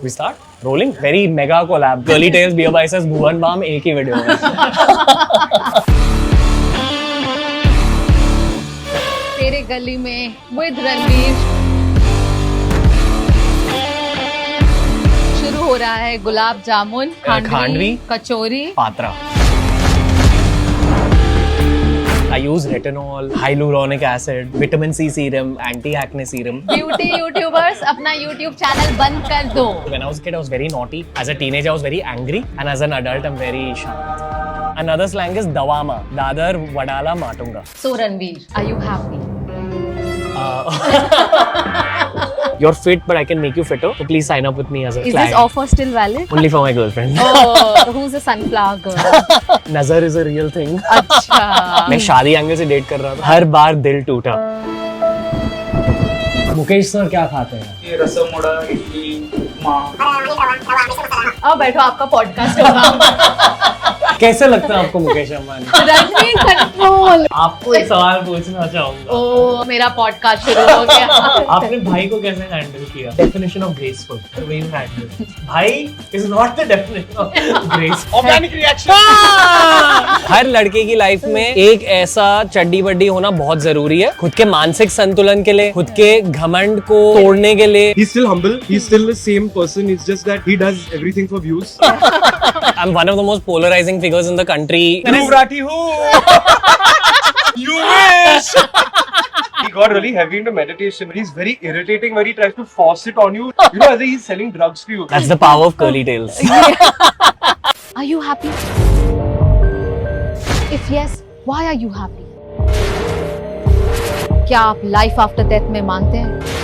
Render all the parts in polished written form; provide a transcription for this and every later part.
We start rolling. Very mega collab. CurlyTales, Beer Biceps, Bhuvan Bam एक ही video में. तेरे गली में with रणवीर शुरू हो रहा है गुलाब जामुन, खांडवी, कचौरी, Patra. I use retinol, hyaluronic acid, vitamin C serum, anti-acne serum. Beauty YouTubers अपना यूट्यूब चैनल बंद कर दो. When I was a kid, I was very naughty. As a teenager, I was very angry. And as an adult, I'm very sharp. Another slang is DaWaMa. Dadar, Wadala, Matunga. So Ranveer, are you happy? You're fit, but I can make you fitter. So please sign up with me as a Is client. this offer still valid? Only for my girlfriend. Oh, so who's the sunflower girl? नजर is a real thing. अच्छा. मैं शादी angle से date कर रहा था. हर बार दिल टूटा. मुकेश सर क्या खाते हैं? ये रसम मोड़ा, इडली, उपमा. अब बैठो, आपका पॉडकास्ट होगा. कैसे लगता है आपको मुकेश अंबानी? रणवीर कंट्रोल. आपको एक सवाल पूछना चाहूंगा. ओ, मेरा पॉडकास्ट शुरू हो गया. आपने भाई को कैसे हैंडल किया? Definition of graceful. The way you handle. भाई is not the definition of graceful. Organic reaction. हर लड़के की लाइफ में एक ऐसा चड्डी बड्डी होना बहुत जरूरी है. खुद के मानसिक संतुलन के लिए, खुद के घमंड को तोड़ने के लिए. He's still humble. He's still the same person. It's just that he does everything for views. I'm one of the most polarizing figures in the country. Marathi who? You wish. He got really heavy into meditation. He's very irritating when he tries to force it on you. You know, as if he's selling drugs to you. That's the power of CurlyTales. Are you happy? If yes, why are you happy? क्या आप life after death में मानते हैं?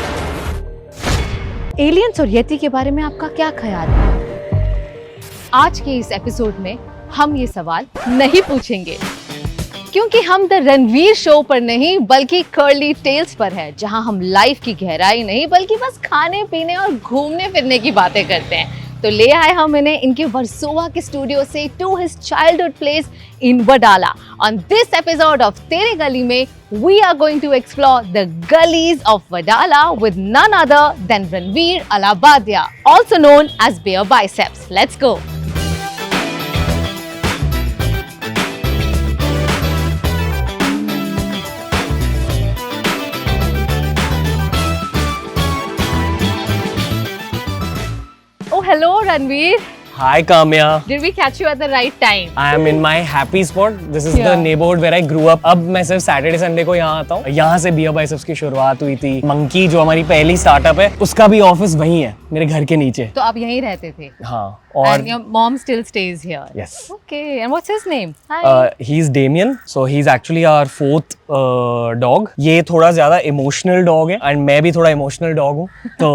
Aliens और येती के बारे में आपका क्या ख्याल है? आज के इस एपिसोड में हम ये सवाल नहीं पूछेंगे, क्योंकि हम द रणवीर शो पर नहीं बल्कि कर्ली टेल्स पर है, जहां हम लाइफ की गहराई नहीं बल्कि बस खाने पीने और घूमने फिरने की बातें करते हैं. तो ले आए हम इन्हें इनके वर्सोवा के स्टूडियो से to his childhood place in Wadala. On this episode of तेरे गली में we are going to explore the gullies of Wadala with none other than Ranveer Allahbadia, also known as Beer Biceps. Let's go. Oh, hello Ranveer. Hi Kamiya. Did we catch you at the right time? I am in my happy spot. This is the Yeah. neighborhood where I grew up. अब मैं सिर्फ Saturday Sunday को यहाँ आता हूँ. यहाँ से Beer Biceps की शुरुआत हुई थी. मंकी जो हमारी पहली स्टार्टअप है, उसका भी ऑफिस वहीं है, मेरे घर के नीचे. तो आप यहीं रहते थे? हाँ. और And your mom still stays here? Yes. Okay. And what's his name? Hi. he's Damien. So he's actually our fourth dog. ये थोड़ा ज्यादा emotional dog है and मैं भी थोड़ा emotional dog हूँ. तो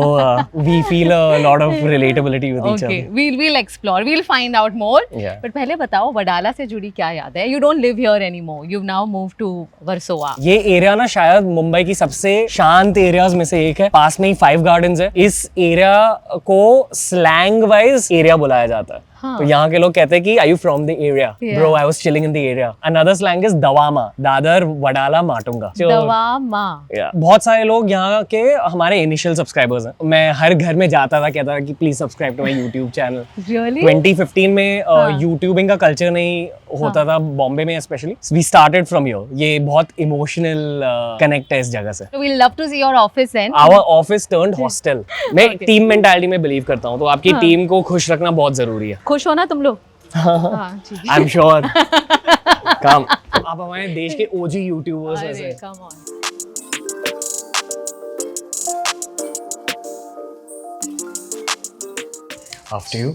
we feel a lot of relatability with each Okay. other. We'll explore. We'll find out more. Yeah. But पहले बताओ वडाला से जुड़ी क्या याद है? You don't live here anymore. You've now moved to Versova. ये एरिया ना शायद मुंबई की सबसे शांत एरियाज में से एक है. पास में ही 5 गार्डन्स है. इस एरिया को स्लैंग वाइज एरिया बुलाया जाता है. हाँ. तो यहाँ के लोग कहते हैं कि are you from the area? Yeah. Bro, I was chilling in the area. Another slang is DaWaMa. Dadar, Wadala, Matunga. DaWaMa. Yeah. बहुत सारे लोग यहाँ के हमारे इनिशियल सब्सक्राइबर्स हैं. मैं हर घर में जाता था, कहता था कि please subscribe to my YouTube channel. Really? 2015 में यूट्यूबिंग का कल्चर नहीं होता था बॉम्बे में specially. We started from here. ये बहुत इमोशनल कनेक्ट है इस जगह से. So we'll love to see your office then. Our office turned hostel. मैं Okay. टीम मेंटालिटी में बिलीव करता हूँ, तो आपकी टीम को खुश रखना बहुत जरूरी है. खुश हो ना तुम लोग? हाँ, ठीक है. I am sure. काम आप हमारे देश के ओजी यूट्यूबर्स अरे, हैं. come on. After you.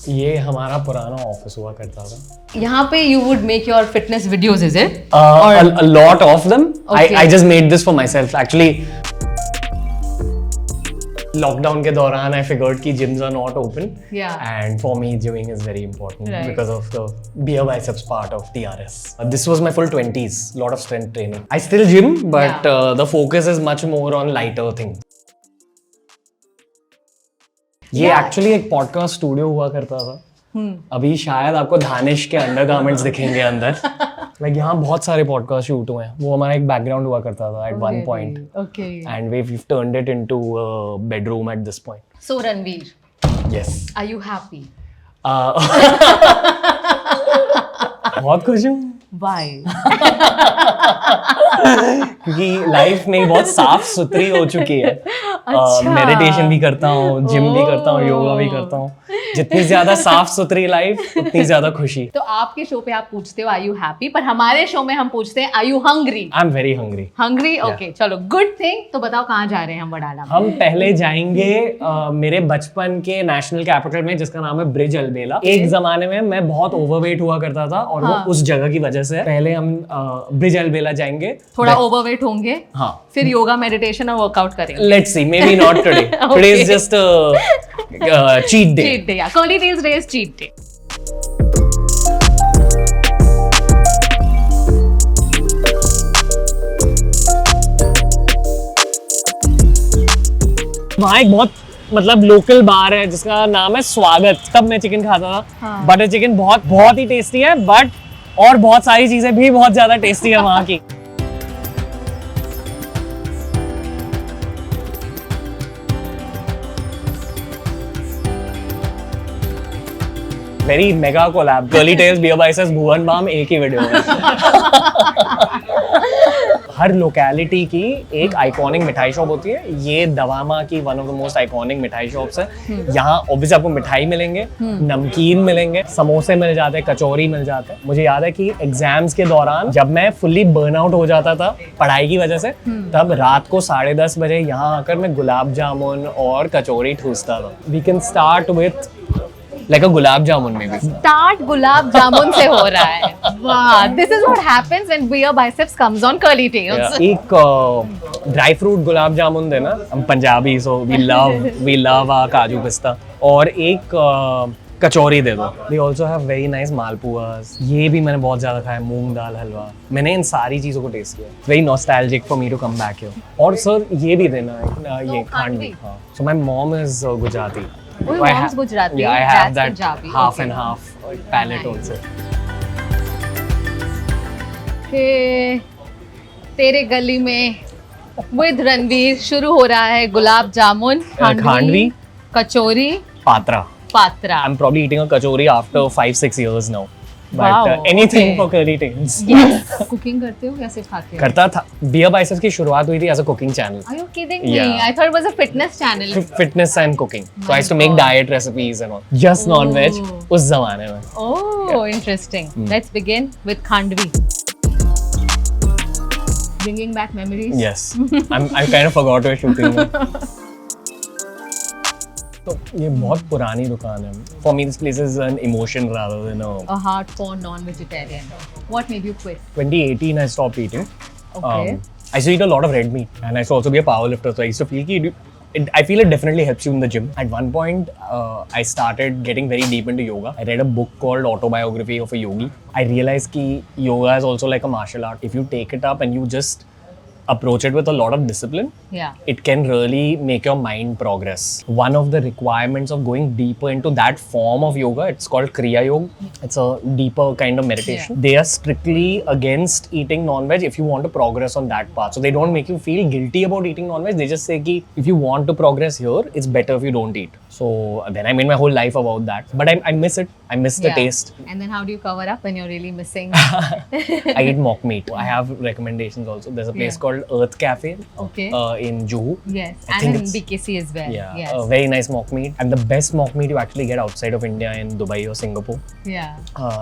ये हमारा पुराना ऑफिस हुआ करता था. यहाँ पे you would make your fitness videos, is it? A lot of them. Okay. I just made this for myself. Actually, lockdown के दौरान I figured कि gyms are not open. Yeah. And for me, gymming is very important Right. because of the Beer Biceps part of TRS. This was my full 20s. Lot of strength training. I still gym, but Yeah. the focus is much more on lighter things. ये Yeah. Actually एक podcast studio हुआ करता था. अभी शायद आपको धानिश के undergarments दिखेंगे अंदर. Like यहाँ बहुत सारे पॉडकास्ट शूट हुए हैं. वो हमारा एक बैकग्राउंड हुआ करता था at one point. Okay. And we've turned it into a bedroom at this point. So Ranveer, Yes. are you happy? बहुत खुश हूँ. Why? क्योंकि लाइफ में बहुत साफ सुथरी हो चुकी है. अच्छा. मेडिटेशन भी करता हूँ, जिम भी करता हूँ, योगा भी करता हूँ. जितनी ज्यादा साफ सुथरी लाइफ उतनी ज्यादा खुशी. तो आपके शो पे आप पूछते हो आर यू हैप्पी, पर हमारे शो में हम पूछते हैं are you hungry? I am very hungry. Hungry? Okay, चलो गुड थिंग. तो बताओ कहाँ जा रहे हैं हम वडाला में? हम पहले जाएंगे मेरे बचपन के नेशनल कैपिटल में जिसका नाम है ब्रिज अल्बेला. एक जमाने में मैं बहुत ओवरवेट हुआ करता था और वो उस जगह की वजह से. पहले हम ब्रिज अल्बेला जाएंगे. थोड़ा ओवरवेट होंगे, हाँ. फिर योगा मेडिटेशन और वर्कआउट करेंगे. Let's see, may be not today. Today is just cheat day. Cheat day, या CurlyTales day is cheat day. वहाँ एक बहुत मतलब लोकल बार है जिसका नाम है स्वागत. तब मैं चिकन खाता था. हाँ. बटर चिकन बहुत बहुत ही टेस्टी है. बट और बहुत सारी चीजें भी बहुत ज्यादा टेस्टी है वहाँ की. Very mega collab. CurlyTales, Beer Biceps, Bhuvan Bam एक ही वीडियो में. हर लोकेलिटी की एक आइकॉनिक मिठाई शॉप होती है. ये DaWaMa की one of the most iconic मिठाई शॉप्स है. यहाँ ऑब्वियसली आपको मिठाई मिलेंगे, नमकीन मिलेंगे, समोसे मिल जाते हैं, कचौरी मिल जाते हैं. मुझे याद है कि एग्जाम्स के दौरान जब मैं फुल्ली बर्नआउट हो जाता था पढ़ाई की वजह से, तब रात को 10:30 बजे यहाँ आकर मैं गुलाब जामुन और कचौरी ठूसता था. We can start with like a gulab jamun में भी. स्टार्ट गुलाब जामुन से हो रहा है. वाह, this is what happens when Beer Biceps comes on CurlyTales. एक ड्राई फ्रूट गुलाब जामुन देना. हम पंजाबी, सो वी लव काजू पिस्ता. और एक कचौरी दे दो. We also have very nice malpuas. ये भी मैंने बहुत ज्यादा खाया. मूंग दाल हलवा. मैंने इन सारी चीजों को टेस्ट किया. Very nostalgic for me to come back here. और सर ये भी देना, ये khandvi. So my mom is Gujarati. Oh, your mom's Gujarati. Yeah, I have That's that Punjabi. half Okay. and half palate Nice. also. फिर तेरे गली में विद रणवीर शुरू हो रहा है गुलाब जामुन, खांडवी, कचौरी, Patra. Patra. I'm probably eating a kachori after 5-6 years now. But Wow, anything okay. for CurlyTales. Yes. Cooking करते हो या सिर्फ खाते हो? करता था. Beer Biceps की शुरुआत हुई थी as a cooking channel. Are you kidding me? Yeah. I thought it was a fitness channel. Fitness and cooking. So I used to My make God. diet recipes and all. Just non-veg उस जमाने में. Oh, interesting. Let's begin with khandvi. Bringing back memories. Yes. I kind of forgot we're shooting now. तो ये बहुत पुरानी दुकान है. For me, this place is an emotion rather than a. A hardcore non-vegetarian. What made you quit? 2018, I stopped eating. Okay. I used to eat a lot of red meat, and I used to also be a powerlifter. So I used to feel I feel it definitely helps you in the gym. At one point, I started getting very deep into yoga. I read a book called Autobiography of a Yogi. I realized that yoga is also like a martial art. If you take it up and you just approach it with a lot of discipline, Yeah. it can really make your mind progress. One of the requirements of going deeper into that form of yoga, it's called Kriya Yoga. It's a deeper kind of meditation. Yeah. They are strictly against eating non-veg if you want to progress on that path. So they don't make you feel guilty about eating non-veg. They just say ki if you want to progress here, it's better if you don't eat. So then I made my whole life about that. But I miss it. I miss the taste. And then how do you cover up when you're really missing? I eat mock meat. I have recommendations also. There's a place called Earth Cafe Okay. in Juhu. Yes. I And think in it's- BKC as well. Yeah, Yes. very nice mock meat. And the best mock meat you actually get outside of India in Dubai or Singapore. Yeah.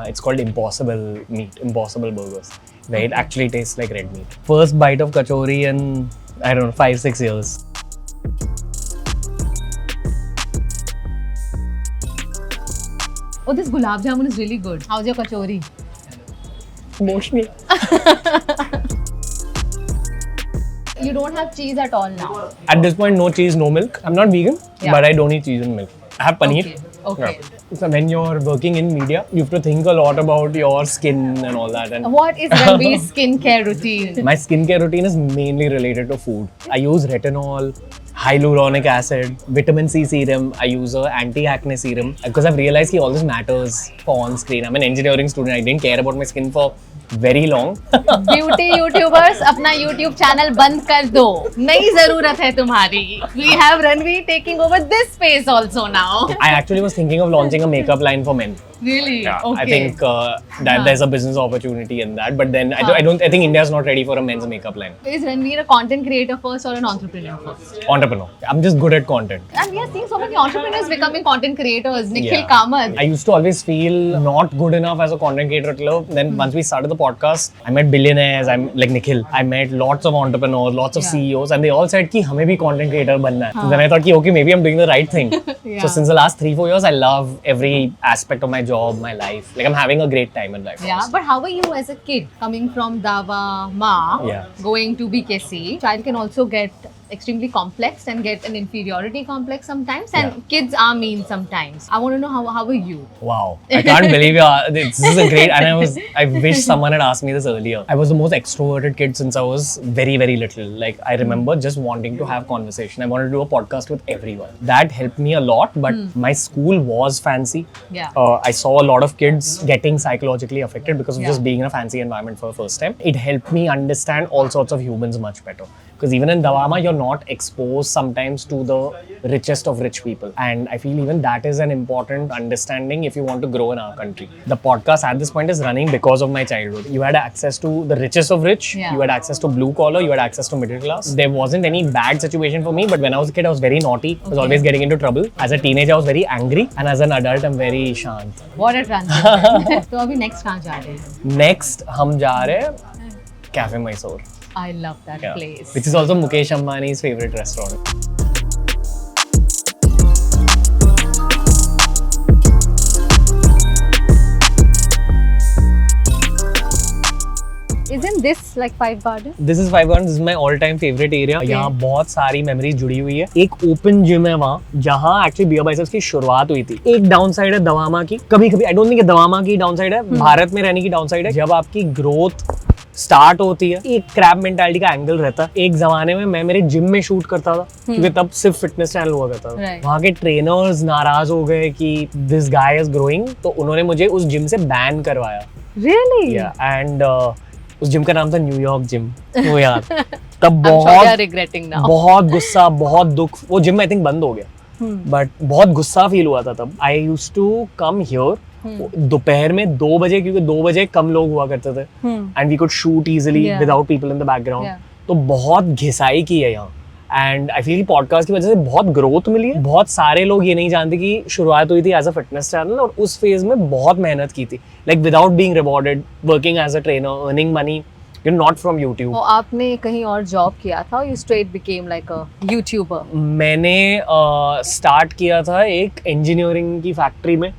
It's called Impossible Meat, Impossible Burgers, where it actually tastes like red meat. First bite of kachori in, I don't know, 5-6 years. Oh, this gulab jamun is really good. How's your kachori? Emotional. You don't have cheese at all now. At this point, no cheese, no milk. I'm not vegan, Yeah. but I don't eat cheese and milk. I have paneer. Okay. Yeah. So when you're working in media, you have to think a lot about your skin and all that. And What is Ranveer's skincare routine? my skincare routine is mainly related to food. I use retinol, hyaluronic acid, vitamin C serum. I use a anti-acne serum because I've realized all this matters for on-screen. I'm an engineering student. I didn't care about my skin for very long. Beauty YouTubers अपना YouTube channel बंद कर दो, नई जरूरत है तुम्हारी. We have Ranveer taking over this space also now. I actually was thinking of launching a makeup line for men. Really? Yeah, Okay. I think that there's a business opportunity in that, but then I think India's not ready for a men's makeup line. Is Ranveer a content creator first or an entrepreneur first? Entrepreneur. I'm just good at content. And we are seeing so many entrepreneurs becoming content creators. Nikhil Yeah. Kamath. I used to always feel not good enough as a content creator till then once we started the podcast, I met billionaires, I'm like Nikhil. I met lots of entrepreneurs, lots of CEOs, and they all said कि हमें भी content creator बनना है. So then I thought कि okay, maybe I'm doing the right thing. So since the last 3-4 years, I love every aspect of my job, my life. Like I'm having a great time in life. Yeah, but how were you as a kid coming from DaWaMa, Yeah. going to BKC? Child can also get extremely complex and get an inferiority complex sometimes, and kids are mean sometimes. I want to know how were you? Wow, I can't believe this is a great, and I wish someone had asked me this earlier. I was the most extroverted kid since I was very, very little. Like I remember just wanting to have conversation. I wanted to do a podcast with everyone. That helped me a lot, but my school was fancy. Yeah. I saw a lot of kids getting psychologically affected because of just being in a fancy environment for the first time. It helped me understand all sorts of humans much better. Because even in DaWaMa, you're not exposed sometimes to the richest of rich people. And I feel even that is an important understanding if you want to grow in our country. The podcast at this point is running because of my childhood. You had access to the richest of rich, you had access to blue collar, you had access to middle class. There wasn't any bad situation for me, but when I was a kid, I was very naughty. I was always getting into trouble. As a teenager, I was very angry. And as an adult, I'm very shant. What a transition. तो अभी next कहाँ जा रहे हैं? Next, हम जा रहे हैं Café Mysore. I love that place. Which is also Mukesh Ambani's favorite restaurant. Isn't this like Five Gardens? This is Five Gardens. This is my all-time favorite area. यहाँ बहुत सारी मेमोरीज जुड़ी हुई है. एक ओपन जिम है वहाँ, जहाँ एक्चुअली बियर बाइसेप्स की शुरुआत हुई थी. एक डाउन साइड है दवामा की. कभी-कभी आई डोंट थिंक दवामा की डाउन साइड है, भारत में रहने की डाउन साइड है. जब आपकी ग्रोथ स्टार्ट होती है, एक क्रैब मेंटालिटी का एंगल रहता है. एक जमाने में मैं मेरे जिम में शूट करता था, क्योंकि तब सिर्फ फिटनेस चैनल हुआ करता था. वहाँ के ट्रेनर्स नाराज हो गए कि दिस गाय इज ग्रोइंग, तो उन्होंने मुझे उस जिम से बैन करवाया. Really? Yeah, and उस जिम का नाम था न्यूयॉर्क जिम. वो यार तब बहुत गुस्सा, बहुत दुख. वो जिम आई थिंक बंद हो गया, बट बहुत गुस्सा फील हुआ था तब. I used to come here दोपहर में 2 बजे, क्योंकि 2 बजे कम लोग हुआ करते थे and we could shoot easily without people in the background. तो बहुत घिसाई की है यहाँ. एंड आई फील पॉडकास्ट की वजह से बहुत ग्रोथ मिली है. बहुत सारे लोग ये नहीं जानते कि शुरुआत हुई थी एज अ फिटनेस चैनल, और उस फेज में बहुत मेहनत की थी, like without being rewarded, working as a trainer, earning money, you know, not from YouTube. तो आपने कहीं और जॉब किया था, you straight became like a YouTuber? मैंने स्टार्ट किया था एक इंजीनियरिंग की फैक्ट्री में.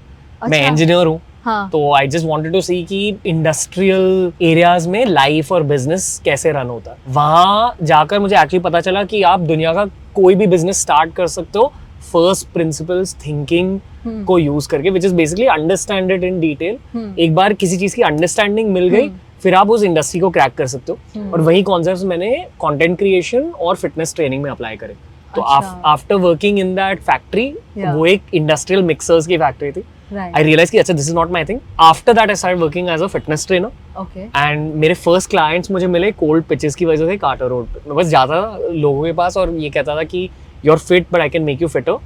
मैं इंजीनियर हूँ. हाँ. तो आई जस्ट वांटेड टू सी कि इंडस्ट्रियल एरियाज में लाइफ और बिजनेस कैसे रन होता है. वहाँ जाकर मुझे एक्चुअली पता चला कि आप दुनिया का कोई भी बिजनेस स्टार्ट कर सकते हो फर्स्ट प्रिंसिपल्स थिंकिंग को यूज करके, which is basically understand it in detail. एक बार किसी चीज की अंडरस्टैंडिंग मिल गई, फिर आप उस इंडस्ट्री को क्रैक कर सकते हो. और वही कॉन्सेप्ट्स मैंने कंटेंट क्रिएशन और फिटनेस ट्रेनिंग में अप्लाई करे. तो after working in that factory, वो एक इंडस्ट्रियल मिक्सर्स की फैक्ट्री थी. I realized कि अच्छा this is not my thing. After that I started working as a fitness trainer. Okay. And मेरे first clients मुझे मिले cold pitches की वजह से कार्टर रोड पे. मैं बस जाता था लोगों के पास और ये कहता था कि you're fit but I can make you fitter.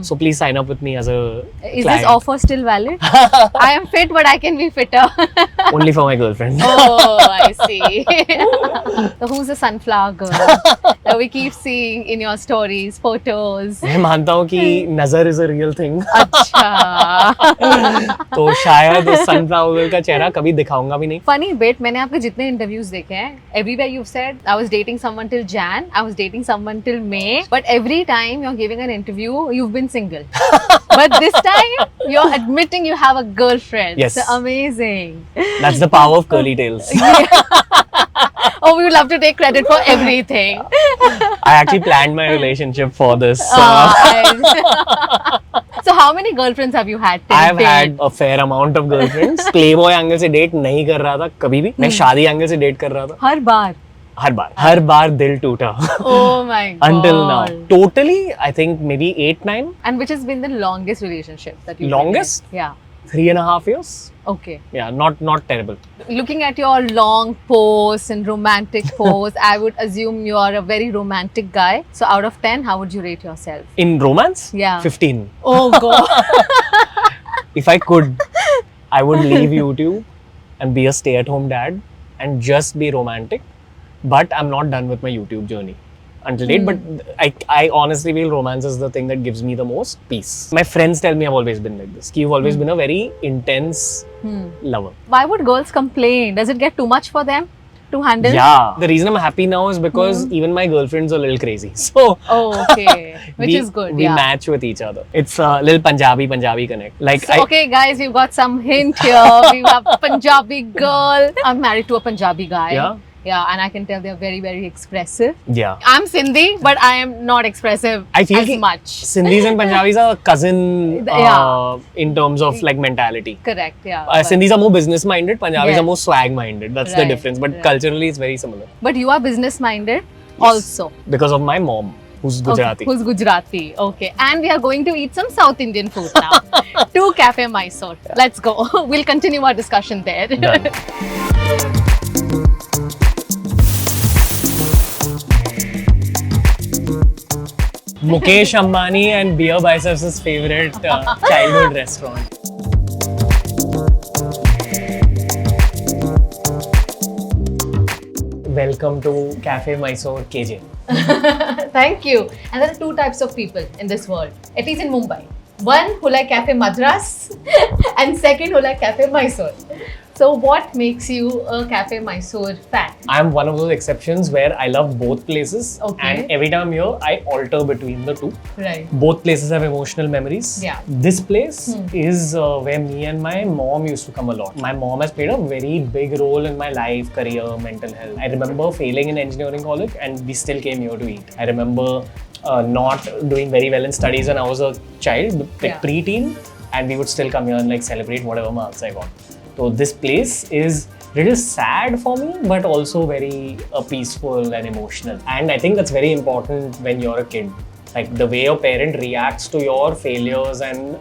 So please sign up with me as a Is client. this offer still valid? I am fit but I can be fitter. Only for my girlfriend. Oh, I see. So who's the sunflower girl that we keep seeing in your stories, photos? मैं मानता हूँ कि नजर is a real thing. अच्छा. तो शायद उस sunflower girl का चेहरा कभी दिखाऊंगा भी नहीं. Funny bit, मैंने आपके जितने इंटरव्यूज देखे हैं, everywhere you've said I was dating someone till Jan, I was dating someone till May, but every time you're giving an interview, you've been single. But this time you're admitting you have a girlfriend. Yes. So amazing. That's the power of CurlyTales. Oh, we would love to take credit for everything. I actually planned my relationship for this. So how many girlfriends have you had till I've date? had a fair amount of girlfriends. Playboy angle से date नहीं कर रहा था कभी भी. मैं शादी angle से डेट कर रहा था. हर बार. हर बार दिल टूटा. Oh my god. Until now. Totally, I think maybe 8-9. And which has been the longest relationship that you've Longest? been in? Yeah. 3.5 years. Okay. Yeah, not terrible. Looking at your long posts and romantic posts, I would assume you are a very romantic guy. So out of 10, how would you rate yourself? In romance? Yeah. 15. Oh god. If I could, I would leave YouTube and be a stay-at-home dad and just be romantic. But I'm not done with my YouTube journey until date. But I honestly feel romance is the thing that gives me the most peace. My friends tell me I've always been like this. You've always been a very intense lover. Why would girls complain? Does it get too much for them to handle? Yeah. The reason I'm happy now is because even my girlfriend's a little crazy. So Oh, okay. Which is good. We Yeah. match with each other. It's a little Punjabi connect. Like So, okay, guys, we've got some hint here. We have a Punjabi girl. I'm married to a Punjabi guy. Yeah? Yeah, and I can tell they're very, very expressive. Yeah. I'm Sindhi, but I am not expressive I feel as ki much. Sindhis and Punjabis are cousin Yeah. in terms of like mentality. Correct, yeah. But- Sindhis are more business minded, Punjabis Yes. are more swag minded. That's the Right, difference. But right. culturally, it's very similar. But you are business minded also. Because of my mom, who's Gujarati. Okay, who's Gujarati. Okay. And we are going to eat some South Indian food now. To Café Mysore. Let's go. We'll continue our discussion there. Done. Mukesh Ambani and Beer Biceps' favorite childhood restaurant. Welcome to Café Mysore KJ. Thank you. And there are two types of people in this world, at least in Mumbai. One who like Café Madras and second who like Café Mysore. So what makes you a Café Mysore fan? I'm one of those exceptions where I love both places. Okay. And every time I'm here, I alter between the two. Right. Both places have emotional memories. Yeah. This place is where me and my mom used to come a lot. My mom has played a very big role in my life, career, mental health. I remember failing in engineering college and we still came here to eat. I remember not doing very well in studies when I was a child, like pre-teen, and we would still come here and like celebrate whatever marks I got. So this place is little sad for me, but also very peaceful and emotional. And I think that's very important when you're a kid. Like the way your parent reacts to your failures and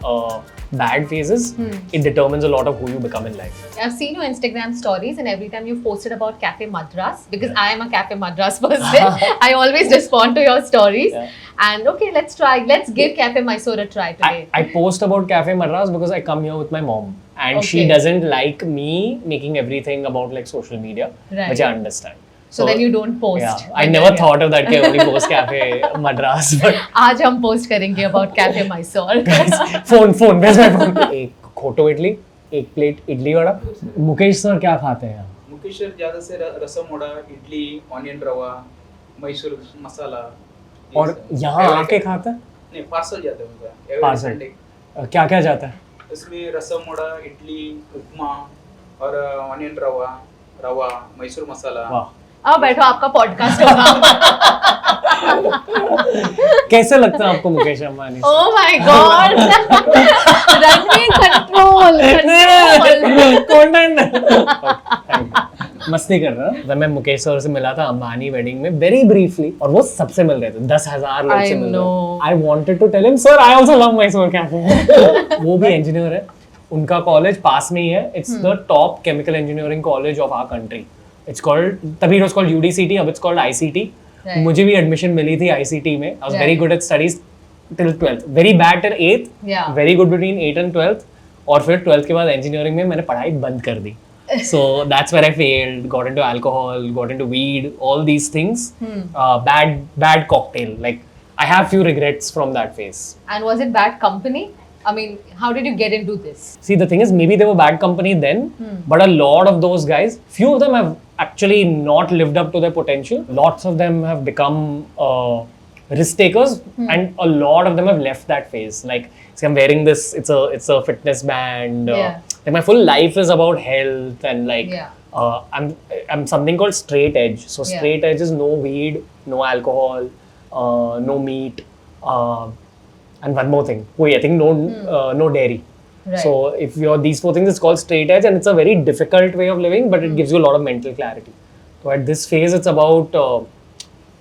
bad phases, it determines a lot of who you become in life. I've seen your Instagram stories and every time you've posted about Café Madras, because I am a Café Madras person, I always respond to your stories. Yeah. And okay, let's give Café Mysore a try today. I post about Café Madras because I come here with my mom. And she Okay. doesn't like me making everything about like social media, Right. which I understand. So then you don't post. Yeah, I never thought of that कि only post Café Madras, but आज हम post करेंगे about Café Mysore. phone, where's my phone? एक खोटो इडली, एक plate idli vada. Mukesh sir क्या खाते हैं? Mukesh sir ज्यादा से रसम वड़ा, इडली, ऑनियन रवा, मैसूर मसाला. ये और सब. यहाँ आके खाता है? नहीं, पार्सल जाता है उनका. Every parcel. Sunday. क्या क्या जाता है? इसमें रसम वड़ा, इडली, उपमा और ऑनियन रवा, मैसूर मसाला. वाह. आओ बैठो, आपका पॉडकास्ट होगा. कैसे लगता है आपको Mukesh Ambani? Oh my God! Ranveer control. मस्ती कर रहा जब मैं मुकेश सर से मिला था अंबानी वेडिंग में वेरी ब्रीफली, और वो सबसे मिल रहे थे, 10,000 लोग से मिल रहे थे. I wanted to tell him sir I also love Mysore cafe. वो भी इंजीनियर है, उनका कॉलेज पास में ही है. It's the top chemical engineering college of our country. It's called, तभी इट वाज कॉल्ड UDCT, अब इट्स कॉल्ड ICT. मुझे भी एडमिशन मिली थी ICT में. I was very good at studies till 12th, very bad till 8th, very good between 8th and 12th, और फिर 12th के बाद इंजीनियरिंग में मैंने पढ़ाई बंद कर दी. So that's where I failed, got into alcohol, got into weed, all these things. Bad cocktail. Like I have few regrets from that phase. And was it bad company? I mean, how did you get into this? See, the thing is, maybe they were bad company then, but a lot of those guys, few of them have actually not lived up to their potential. Lots of them have become risk takers, and a lot of them have left that phase. Like, see, I'm wearing this, it's a fitness band. Like my full life is about health and like, I'm something called straight edge. So straight edge is no weed, no alcohol, no meat, and one more thing. Wait, I think no dairy. Right. So if you're these four things, it's called straight edge, and it's a very difficult way of living, but it gives you a lot of mental clarity. So at this phase, it's about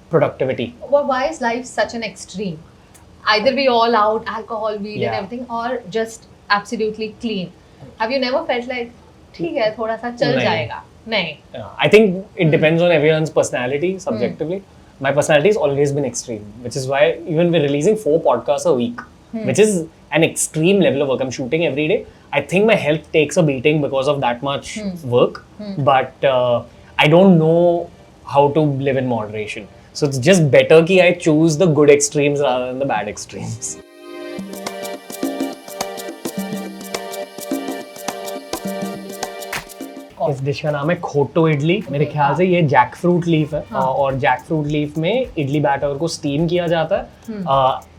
productivity. Well, why is life such an extreme? Either we all out, alcohol, weed and everything, or just absolutely clean. Have you never felt like, ठीक है, थोड़ा सा चल नहीं. जाएगा? नहीं. I think it depends on everyone's personality, subjectively. My personality has always been extreme, which is why even we're releasing 4 podcasts a week, which is an extreme level of work. I'm shooting every day. I think my health takes a beating because of that much work, but I don't know how to live in moderation. So it's just better कि I choose the good extremes rather than the bad extremes. इस dish का नाम है खोटो इडली. मेरे ख्याल से ये Jack fruit leaf है और जैक फ्रूट लीफ में इडली बैटर को स्टीम किया जाता है.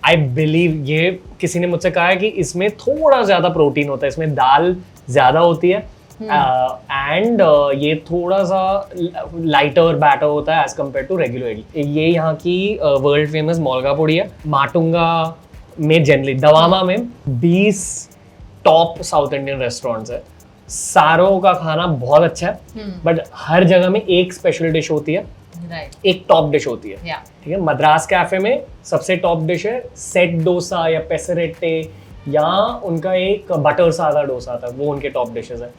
आई बिलीव ये किसी ने मुझसे कहा है कि इसमें थोड़ा ज्यादा प्रोटीन होता है, इसमें दाल ज्यादा होती है एंड ये थोड़ा सा लाइटर बैटर होता है as compare to regular idli. ये यहाँ की वर्ल्ड फेमस मोलगा पोड़ी है. माटुंगा में जनरली दवामा में 20 टॉप साउथ इंडियन रेस्टोरेंट्स है. सारों का खाना बहुत अच्छा है, बट हर जगह में एक स्पेशल डिश होती है, एक टॉप डिश होती है. ठीक है, मद्रास कैफे में सबसे टॉप डिश है सेट डोसा या पेसरेटे, या उनका एक बटर सादा डोसा था, वो उनके टॉप डिशेस है.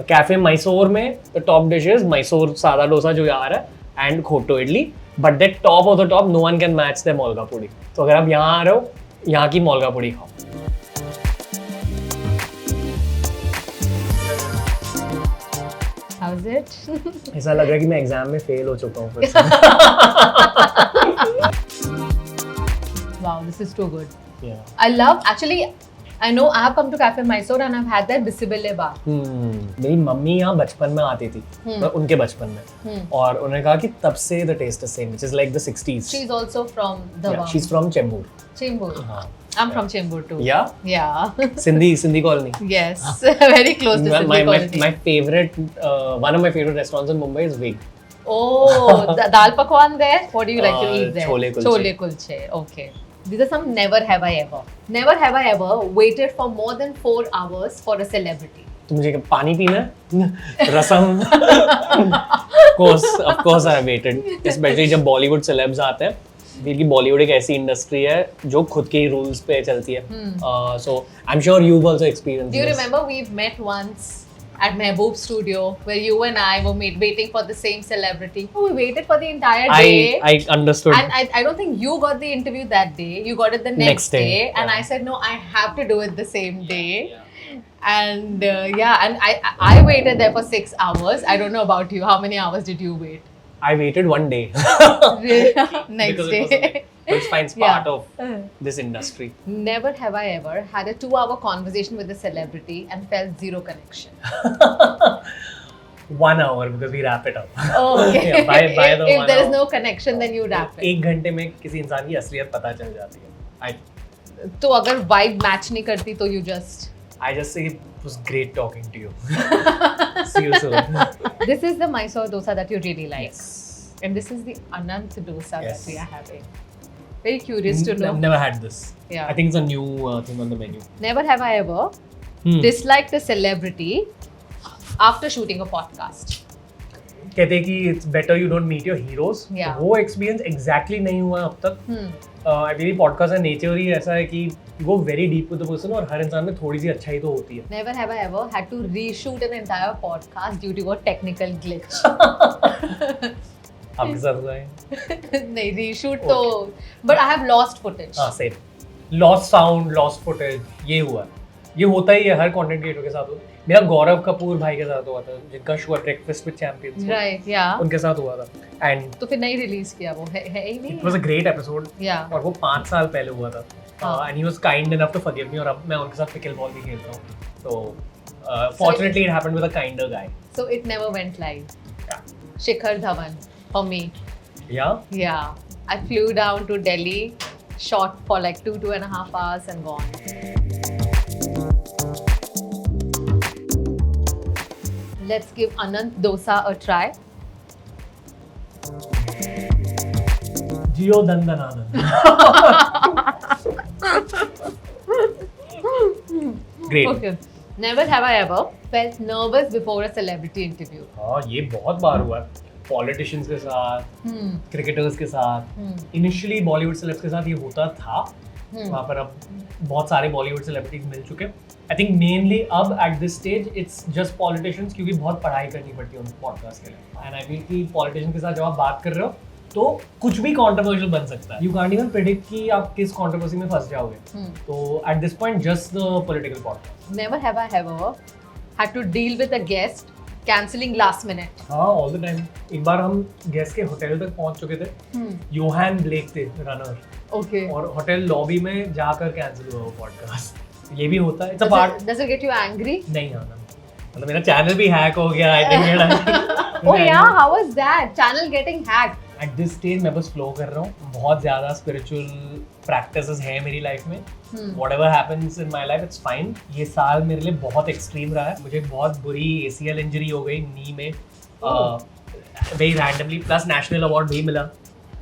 कैफे मैसूर में the top dish is Mysore sada dosa जो यहाँ आ रहा है एंड खोटो idli, but that top of the top no one can match the molaga podi. तो अगर आप यहाँ आ रहे हो, यहाँ की मोलगा पूड़ी खाओ. How's it? ऐसा लग रहा है कि मैं एग्जाम में फेल हो चुका हूँ. Wow, this is too good. Yeah. I love, actually, I know I have come to Café Mysore and I've had their बिस्बिल्ले बार. मेरी मम्मी यहाँ बचपन में आती थी, उनके बचपन में, और उन्होंने कहा कि तब से the taste is same, which is like the 60s. She's also from DaWaMa. Yeah, she's from Chembur. Chembur. I'm from Chembur too. Yeah? Yeah. Sindhi colony. Yes, very close to Sindhi colony. My favorite, one of my favorite restaurants in Mumbai is Vig. Oh, dal pakwan there? What do you like to eat there? Chole kulche. Chole kulche. Okay. These are some never have I ever. Never have I ever waited for more than 4 hours for a celebrity. तो मुझे पानी पीना है, रसम. Of course I waited. Especially जब Bollywood celebs आते हैं. क्योंकि बॉलीवुड एक ऐसी इंडस्ट्री है जो खुद के ही रूल्स पे चलती है. So I'm sure you've also experienced Do you this. remember we've met once at Mehboob studio where you and I were waiting for the same celebrity? Oh, we waited for the entire day. I understood. And I don't think you got the interview that day. You got it the next day. And yeah. I said, no, I have to do it the same day. And and I waited there for 6 hours. I don't know about you. How many hours did you wait? I waited one day. Next day. It's fine, it's part of this industry. Never have I ever had a 2-hour conversation with a celebrity and felt zero connection. 1 hour because we wrap it up. Oh, okay. Yeah, by the if 1 there is hour, no connection, then you wrap it. 1 घंटे में किसी इंसान की असलियत पता चल जाती है. तो अगर vibe match नहीं करती तो you just. I just say it was great talking to you. See you soon. This is the Mysore dosa that you really like. Yes. And this is the Anant dosa Yes. that we are having. Very curious to know. I've never had this. Yeah. I think it's a new thing on the menu. Never have I ever disliked a celebrity after shooting a podcast. कहते हैं कि it's better you don't meet your heroes. Yeah. वो experience exactly नहीं हुआ अब तक. Actually podcast का nature ही ऐसा है कि go very deep with the person और हर इंसान में थोड़ी सी अच्छाई तो होती है. Never have I ever had to reshoot an entire podcast due to a technical glitch. आपके साथ हुआ है? नहीं, reshoot तो, but I have lost footage. हाँ, same. Lost sound, lost footage, ये हुआ. ये होता ही है हर कंटेंट क्रिएटर के साथ होता है. मेरा गौरव कपूर भाई के साथ हुआ था, जिनका show breakfast with champions. Right, yeah. उनके साथ हुआ था. And तो फिर नहीं रिलीज किया वो, है ही नहीं. it was a great episode. Yeah. और वो 5 साल पहले हुआ था. And he was kind enough to forgive me और अब मैं उनके साथ पिकल बॉल भी खेलता हूँ. So fortunately it happened with a kinder guy. So it never went live. Yeah. Shikhar Dhawan for me. Yeah? Yeah. I flew down to Delhi, shot for like 2.5 hours and gone. Let's give Anant dosa a try. Jio Dandanadan. Great. Okay. Never have I ever felt nervous before a celebrity interview. हाँ, ये बहुत बार हुआ है. Politicians के साथ, cricketers के साथ, initially Bollywood celebs के साथ ये होता था। वहाँ पर अब बहुत सारे बॉलीवुड सेलिब्रिटीज मिल चुके। आई थिंक मेनली अब at this stage it's just politicians, क्योंकि बहुत पढ़ाई करनी पड़ती है उन पॉडकास्ट के लिए। एंड आई फील कि पॉलिटिशियन के साथ जब आप बात कर रहे हो तो कुछ भी कंट्रोवर्शियल बन सकता है। यू कांट इवन प्रेडिक्ट कि आप किस कंट्रोवर्सी में फंस जाओगे। तो at this point just the political podcast. Never have I ever had to deal with a guest cancelling last minute. हाँ, ऑल द टाइम। एक बार हम गेस्ट के होटल तक पहुंच चुके थे, योहान ब्लेक थे रनर, ओके, और होटल लॉबी में जाकर कैंसिल हुआ वो पॉडकास्ट। ये भी होता है, it's a part. Does it get you angry? नहीं आना, मतलब मेरा चैनल भी हैक हो गया। आई थिंक ओह या, how was that channel getting hacked? At this stage मैं बस फ्लो कर रहा हूँ। बहुत ज्यादा स्पिरिचुअल प्रैक्टिसेस है मेरी लाइफ में। Whatever happens in my life it's fine. ये साल मेरे लिए बहुत एक्सट्रीम रहा है। मुझे बहुत बुरी ACL इंजरी हो गई नी में, very randomly. Plus national award भी मिला,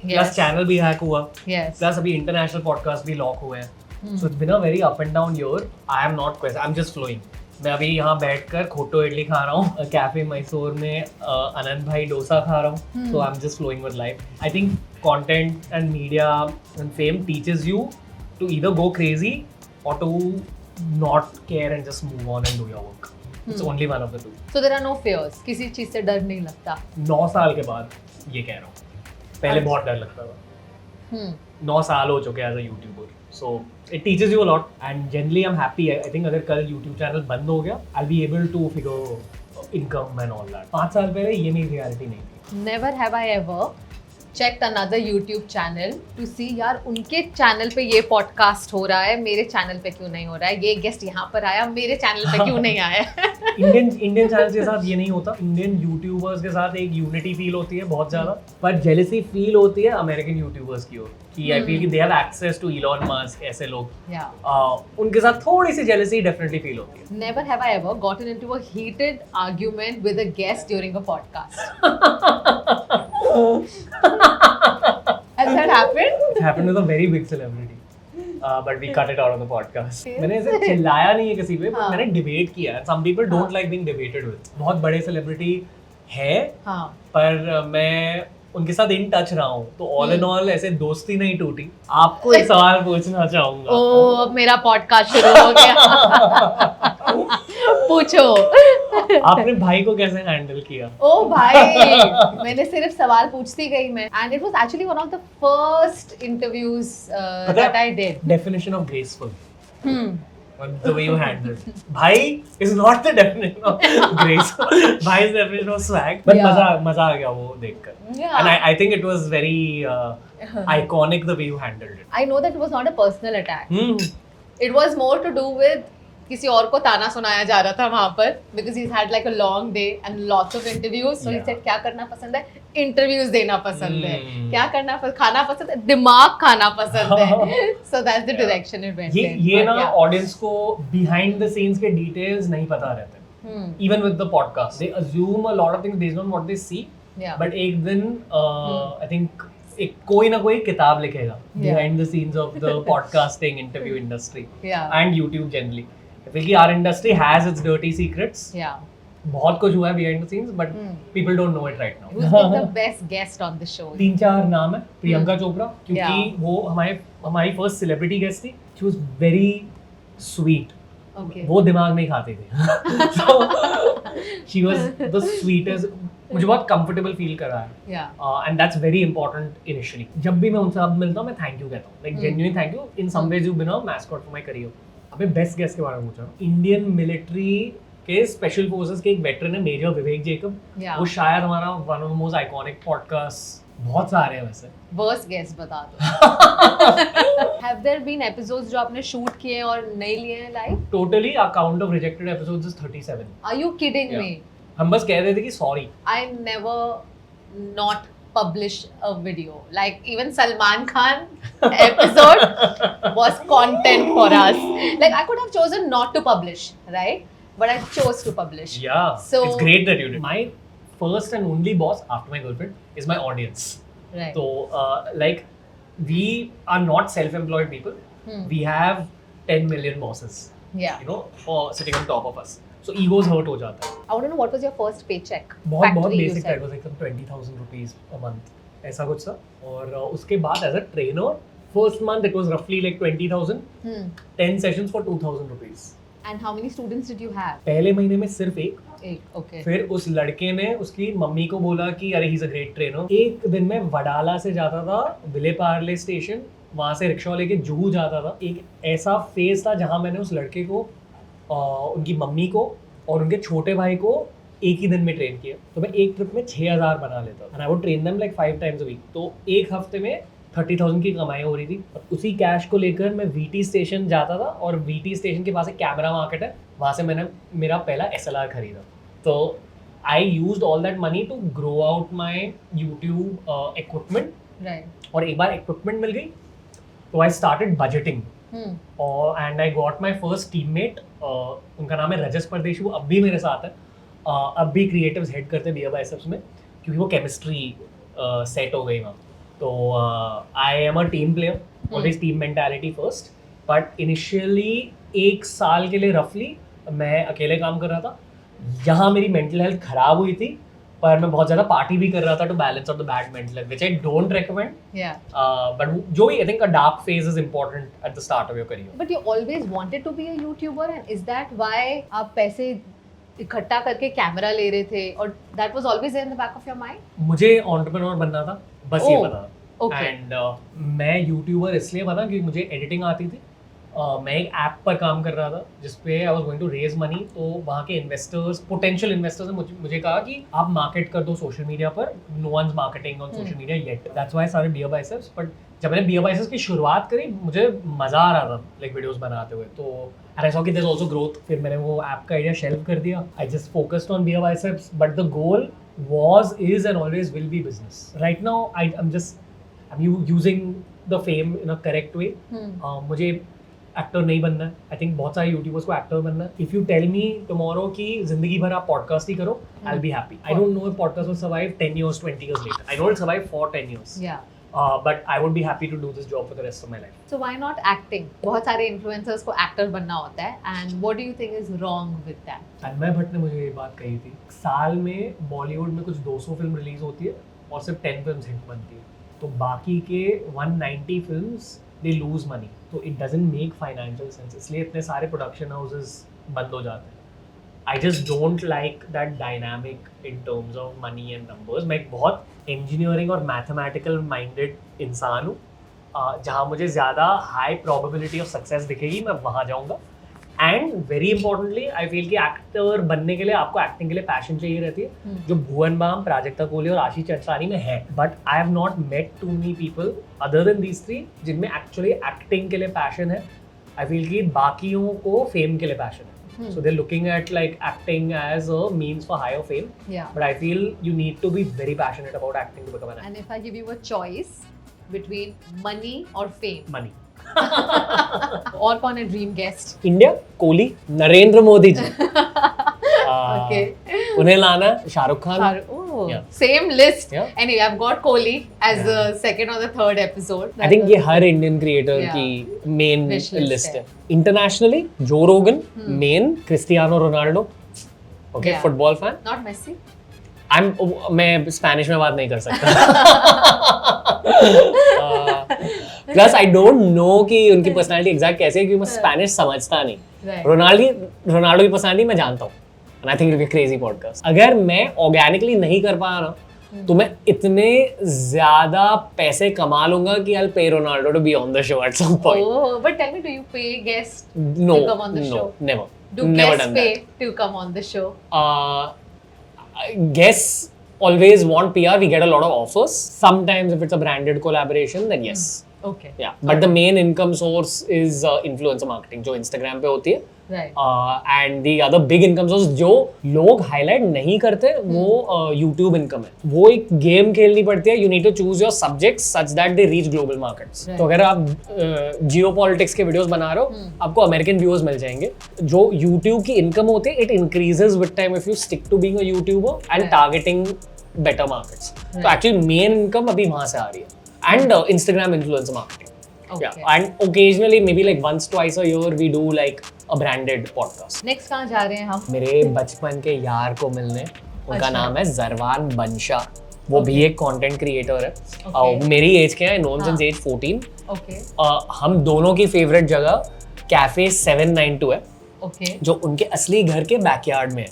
प्लस चैनल भी हैक हुआ, प्लस अभी इंटरनेशनल पॉडकास्ट भी लॉक हुए हैं। So it's been a very up and down year. I am not quest, I am just flowing. मैं अभी यहाँ बैठकर खोटो इडली खा रहा हूँ, कैफे मैसूर में आनंद भाई डोसा खा रहा हूँ। So I am just flowing with life. I think content and media and fame teaches you to either go crazy or to not care and just move on and do your work. It's only one of the two. So there are no fears, किसी चीज से डर नहीं लगता? 9 साल के बाद ये कह रहा हूँ। पहले बहुत डर लगता था। 9 साल हो चुके as a YouTuber. So it teaches you a lot, and generally I'm happy. I think अगर कल YouTube चैनल बंद हो गया, I'll be able to figure income and all that. 5 साल पहले ये मेरी रियलिटी नहीं थी। Never have I ever checked another YouTube channel to see यार उनके चैनल पे ये पॉडकास्ट हो रहा है, मेरे चैनल पे क्यों नहीं हो रहा है, ये गेस्ट यहाँ पर आया, मेरे चैनल पे क्यों नहीं आया। इंडियन चैनल्स के साथ ये नहीं होता। इंडियन यूट्यूबर्स के साथ एक यूनिटी फील होती है बहुत ज्यादा, पर जेलसी फील होती है अमेरिकन यूट्यूबर्स की ओर कि आई फील कि they have access to Elon Musk, ऐसे लोग। उनके साथ थोड़ी सी जेलसी डेफिनेटली फील होती है। Never have I ever gotten into a heated argument with a guest during a podcast. Has that happened? It happened with a very big celebrity. But we cut it out on the podcast. मैंने ऐसे चिल्लाया नहीं है किसी पे, but मैंने debate किया है। Some people don't like being debated with. बहुत बड़े सेलिब्रिटी है, पर मैं उनके साथ इन टच रहा हूँ, तो ऑल इन ऑल ऐसे दोस्ती नहीं टूटी। आपको एक सवाल पूछना चाहूंगा। ओह, अब मेरा पॉडकास्ट शुरू हो गया। पूछो। आपने भाई को कैसे हैंडल किया? ओ भाई, मैंने सिर्फ सवाल पूछती गई मैं, and it was actually one of the first interviews that I did. Definition of graceful. The way you handled. Bhai is not the definition of grace. Bhai is the definition of swag. But मजा आ गया वो देखकर. And I think it was very iconic the way you handled it. I know that it was not a personal attack. It was more to do with किसी और को ताना सुनाया जा रहा था वहाँ पर, because he's had like a long day and lots of interviews. So he said क्या करना पसंद है? Interviews देना पसंद है। क्या करना खाना पसंद है? दिमाग खाना पसंद है। So that's the direction it went in. ये ना audience को behind the scenes के details नहीं पता रहते। Even with the podcast, they assume a lot of things based on what they see. But एक दिन I think एक कोई ना कोई किताब लिखेगा behind the scenes of the podcasting interview industry and YouTube generally. Because our industry has its dirty secrets. बहुत कुछ हुआ है behind the scenes, but people don't know it right now. Who's been the best guest on the show? 3-4 नाम है। प्रियंका चोपड़ा, क्योंकि वो हमारी first celebrity guest थी। She was very sweet. वो दिमाग नहीं खाती थी। So she was the sweetest. मुझे बहुत comfortable feel करा है। And that's very important initially. जब भी मैं उनसे अब मिलता हूँ, मैं thank you कहता हूँ, like genuine thank you. In some ways you've been a mascot for my career. अबे बेस्ट गेस्ट के बारे में पूछा। इंडियन मिलिट्री के स्पेशल फोर्सेस के एक वेटरन है, मेजर विवेक जेकब। वो शायद हमारा one of the most iconic podcast, बहुत सारे हैं वैसे। वर्स्ट गेस्ट बता दो। Have there been episodes जो आपने शूट किए हैं और नहीं लिए हैं live? Totally, our count of rejected episodes is 37. Are you kidding me? हम बस कह रहे थे कि sorry. I never not publish a video. Like even Salman Khan episode was content for us. Like I could have chosen not to publish, right? But I chose to publish. Yeah. So it's great that you did. My first and only boss after my girlfriend is my audience. Right. So like we are not self-employed people. We have 10 million bosses. Yeah. You know, sitting on top of us. So egos hurt हो जाता है. I want to know what was your first paycheck? बहुत Factory, you basic था, said. it was like some 20,000 rupees a month, ऐसा कुछ था. और उसके बाद as a trainer, first month it was roughly like 20,000, 10 sessions for 2,000 rupees. And how many students did you have? पहले महीने में सिर्फ एक. Okay. फिर उस लड़के ने उसकी मम्मी को बोला कि अरे he is a great trainer. एक दिन मैं वडाला से जाता था विले पार्ले स्टेशन, वहाँ से रिक्शा लेके जूहू जाता था. एक ऐसा फेज था जहाँ मैंने उस लड़के को, उनकी मम्मी को और उनके छोटे भाई को एक ही दिन में ट्रेन किया. तो मैं एक ट्रिप में 6,000 बना लेता था. And I would train them like 5 times a week. तो एक हफ्ते में 30,000 की कमाई हो रही थी. और उसी कैश को लेकर मैं वीटी स्टेशन जाता था, और वीटी स्टेशन के पास एक कैमरा मार्केट है, वहाँ से मैंने मेरा पहला SLR खरीदा. तो I used all that money to grow out my YouTube equipment. Right. और एक बार इक्विपमेंट मिल गई तो आई स्टार्टेड बजटिंग. और and I got my first teammate, उनका नाम है रजस परदेशी. वो अब भी मेरे साथ है, अब भी क्रिएटिव्स हेड करते हैं बियर बाइसेप्स में, क्योंकि वो केमिस्ट्री सेट हो गई वहाँ. तो I am a team player, always team mentality first. But initially 1 साल के लिए रफली मैं अकेले काम कर रहा था. यहाँ मेरी मेंटल हेल्थ खराब हुई थी, पर मैं बहुत ज़्यादा पार्टी भी कर रहा था to balance out the bad mental health, which I don't recommend. Yeah. But जो भी I think a dark phase is important at the start of your career. But you always wanted to be a YouTuber, and is that why आप पैसे इकट्ठा करके camera ले रहे थे, और that was always there in the back of your mind? मुझे entrepreneur बनना था, बस ये Oh, पता था. okay. एंड मैं यूट्यूबर इसलिए बना क्योंकि मुझे एडिटिंग आती थी. मैं एक ऐप पर काम कर रहा था जिसपे I was going to raise money. तो वहाँ के इन्वेस्टर्स, पोटेंशियल इन्वेस्टर्स ने मुझे कहा कि आप मार्केट कर दो सोशल मीडिया पर. No one's marketing on social media yet. That's why I started Beer Biceps. But जब मैंने बियर बाइसेप्स की शुरुआत करी, मुझे मज़ा आ रहा था लाइक वीडियोस बनाते हुए. तो एंड आई सॉ कि देयर इज आल्सो ग्रोथ. फिर मैंने वो ऐप का आइडिया शेल्व कर दिया. I just focused on Beer Biceps. But the goal was, is and always will be business. Right now I'm using the fame in a correct way. मुझे actor नहीं बनना है. आई थिंक बहुत सारे YouTubers को actor बनना है. If you tell me tomorrow कि जिंदगी भर आप पॉडकास्ट ही करो, I will be happy. I don't know if podcast will survive 10 years 20 years later. I know it'll survive for 10 years. Yeah. But I would be happy to do this job for the rest of my life. So why not acting? बहुत सारे influencers को actor बनना होता है, and what do you think is wrong with that? तन्मय भट्ट ने मुझे ये बात कही थी. साल में बॉलीवुड में कुछ 200 फिल्म रिलीज होती है और सिर्फ 10 फिल्म्स हिट बनती है. तो बाकी के 190 फिल्म्स दे लूज मनी. तो it doesn't make financial sense. इसलिए इतने सारे प्रोडक्शन हाउसेस बंद हो जाते हैं. I just don't like that dynamic in terms of money and numbers. मैं एक बहुत इंजीनियरिंग और मैथमेटिकल माइंडेड इंसान हूँ. जहाँ मुझे ज़्यादा हाई प्रोबेबिलिटी ऑफ सक्सेस दिखेगी, मैं वहाँ जाऊँगा. And very importantly I feel कि एक्टर बनने के लिए आपको एक्टिंग के लिए पैशन चाहिए रहती है, जो भुवन बाम, प्राजक्ता कोहली और आशीष चंचलानी में है. But I have not met too many people other than these 3 जिनमें एक्चुअली एक्टिंग के लिए पैशन है. आई फील कि बाकियों को फेम के लिए पैशन है. So they're looking at like acting as a means for higher fame. Yeah. But I feel you need to be very passionate about acting to become an actor. And if I give you a choice between money or fame, Money. और कौन है dream guest? India, Kohli, Narendra Modi ji. Okay. उन्हें लाना, Shahrukh Khan. Oh, Yeah. same list. Yeah. Anyway, I've got Kohli as the second or the third episode. I think ये हर Indian creator Yeah. की main Wish list list है. है. Internationally जो रोगन, main Cristiano Ronaldo. Okay, Yeah. Football fan. Not Messi. मैं Spanish में बात नहीं कर सकता. प्लस आई डोंट नो कि उनकी पर्सनालिटी एग्जैक्ट कैसे है, क्योंकि मैं स्पेनिश समझता नहीं. Right. रोनाल्डो की पर्सनालिटी मैं जानता हूँ. And I think it'll be a crazy podcast. अगर मैं ऑर्गेनिकली नहीं कर पा रहा तो मैं इतने ज्यादा पैसे कमा लूंगा कि I'll pay Ronaldo to be on the show at some point. Oh, but tell me, do you pay guests No, to come on the show? never. Do Never guests done pay that. to come on the show? Guests always want PR. We get a lot of offers. Sometimes if it's a branded collaboration, then yes. Okay. Yeah. But the main income source is influencer marketing, जो Instagram पे होती है. Right. And the other big income source जो लोग highlight नहीं करते, वो YouTube income है. वो एक गेम खेलनी पड़ती है. You need to choose your subjects such that they reach global markets. तो अगर आप जियो पॉलिटिक्स के वीडियोस बना रहे हो, आपको अमेरिकन व्यूअर्स मिल जाएंगे. जो यूट्यूब की इनकम होती है, it increases with time if you stick to being a YouTuber and targeting better markets. तो एक्चुअली मेन इनकम अभी वहां से आ रही है. And Instagram influencer marketing. Yeah, and occasionally maybe like once twice a year we do like a branded podcast. Next कहाँ जा रहे हैं हम? मेरे बचपन के यार को मिलने, उनका अच्छा। नाम है जरवान बंशा, वो भी एक कंटेंट क्रिएटर है, Okay. मेरी एज के हैं, नोन सिंस एज 14। ओके हम दोनों की फेवरेट जगह कैफे 792 है, ओके जो उनके असली घर के बैकयार्ड में है,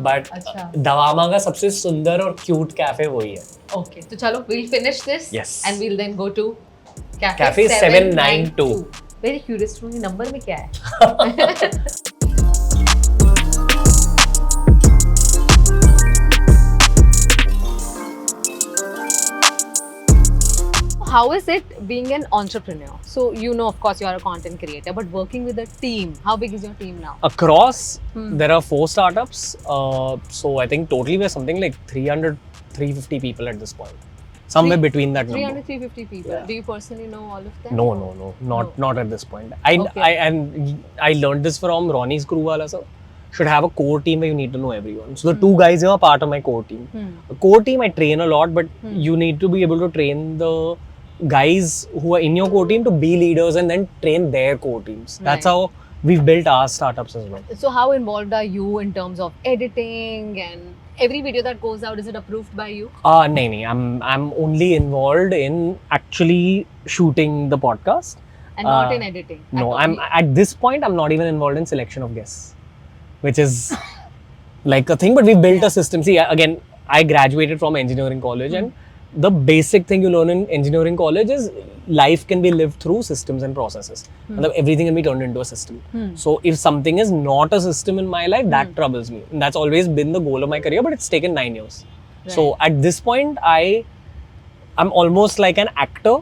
बट अच्छा। दवामा का सबसे सुंदर और क्यूट कैफे वही है। ओके तो चलो we'll finish this Yes. and we'll then go to Café 792. Very curious two number में क्या है? How is it being an entrepreneur? So you know, of course, you are a content creator, but working with a team, how big is your team now? Across, there are 4 startups. So I think totally we're something like 300, 350 people at this point. Somewhere between that number. 300, 350 people. Yeah. Do you personally know all of them? No, not at this point. Okay. I learned this from Ronnie's crew wala sir. Should have a core team where you need to know everyone. So the 2 guys here are part of my core team. A core team I train a lot, but you need to be able to train the guys who are in your core team to be leaders and then train their core teams. That's Right. how we've built our startups as well. So how involved are you in terms of editing and every video that goes out, is it approved by you? No. I'm only involved in actually shooting the podcast. And not in editing? No, at I'm all? at this point I'm not even involved in selection of guests, which is like a thing. But we built a system. See, again, I graduated from engineering college, and the basic thing you learn in engineering college is life can be lived through systems and processes. Everything can be turned into a system. So if something is not a system in my life, that troubles me. And that's always been the goal of my career, but it's taken 9 years. So at this point, I'm almost like an actor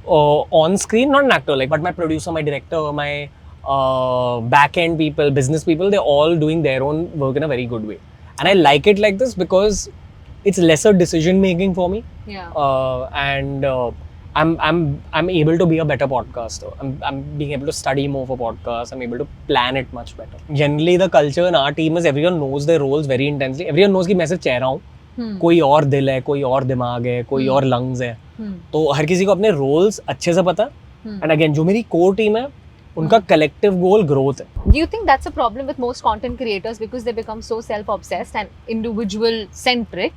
on screen, not an actor, like, but my producer, my director, my back end people, business people, they're all doing their own work in a very good way. And I like it like this because it's lesser decision making for me. Yeah. And I'm able to be a better podcaster. I'm being able to study more for podcasts. I'm able to plan it much better. Generally, the culture in our team is everyone knows their roles very intensely. Everyone knows कि मैं सिर्फ चेहरा हूँ, कोई और दिल है, कोई और दिमाग है, कोई और lungs है. तो हर किसी को अपने roles अच्छे से पता है. And again, जो मेरी core team है, उनका collective goal growth है. Do you think that's a problem with most content creators because they become so self-obsessed and individual-centric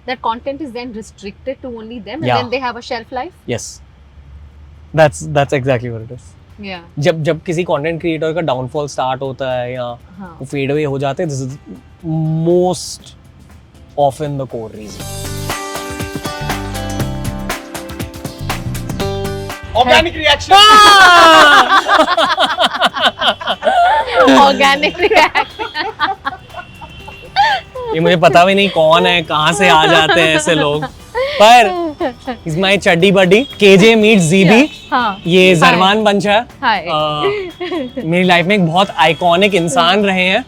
that content is then restricted to only them and Yeah. then they have a shelf life? Yes, that's exactly what it is. Yeah. जब किसी content creator का downfall start होता है या वो fade away हो जाते हैं, this is most often the core reason. Organic reaction. Organic reaction. ये मुझे पता भी नहीं कौन है, कहाँ से आ जाते हैं ऐसे लोग, पर इज माई चड्डी बड्डी केजे मीट जीबी. हाँ. ये जरवान बंशा Hi. मेरी लाइफ में एक बहुत आइकॉनिक इंसान रहे हैं.